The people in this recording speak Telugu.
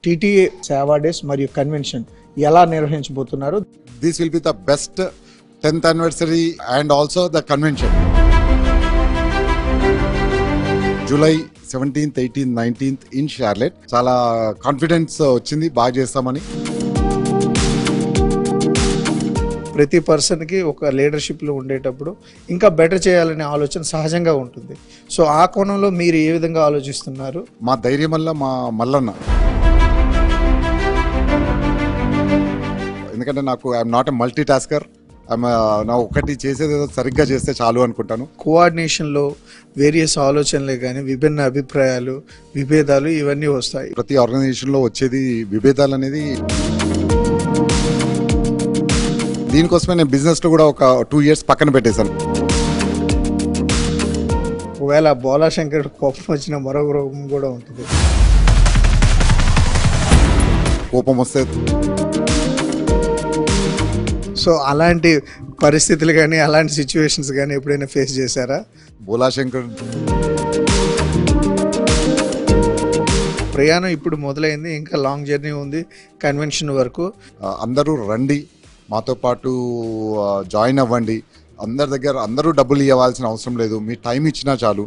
టీటీఏ సేవా డేస్ మరియు కన్వెన్షన్ ఎలా నిర్వహించబోతున్నారు? This will be the best 10th anniversary and also the convention. July 17th, 18th, 19th in Charlotte. చాలా కాన్ఫిడెన్స్ వచ్చింది, బాగా చేస్తామని. ప్రతి పర్సన్కి ఒక లీడర్షిప్లో ఉండేటప్పుడు ఇంకా బెటర్ చేయాలనే ఆలోచన సహజంగా ఉంటుంది. సో ఆ కోణంలో మీరు ఏ విధంగా ఆలోచిస్తున్నారు? మా ధైర్యం వల్ల మా మల్లన్న, ఎందుకంటే నాకు I'm not a multi tasker. నా ఒకటి చేసేది సరిగ్గా చేస్తే చాలు అనుకుంటాను. కోఆర్డినేషన్లో వేరియస్ ఆలోచనలే కానీ విభిన్న అభిప్రాయాలు, విభేదాలు ఇవన్నీ వస్తాయి. ప్రతి ఆర్గనైజేషన్లో వచ్చేది విభేదాలు అనేది. దీనికోసమే నేను బిజినెస్లో కూడా ఒక 2 years పక్కన పెట్టేశాను. ఒకవేళ బోలాశంకర్ కోపం వచ్చిన మరొక రోగం కూడా ఉంటుంది. కోపం వస్తే సో అలాంటి పరిస్థితులు కానీ అలాంటి సిచ్యువేషన్స్ కానీ ఎప్పుడైనా ఫేస్ చేశారా? బోలాశంకర్ ప్రయాణం ఇప్పుడు మొదలైంది, ఇంకా లాంగ్ జర్నీ ఉంది కన్వెన్షన్ వరకు. అందరూ రండి, మాతో పాటు జాయిన్ అవ్వండి. అందరి దగ్గర అందరూ డబ్బులు ఇవ్వాల్సిన అవసరం లేదు, మీ టైం ఇచ్చినా చాలు.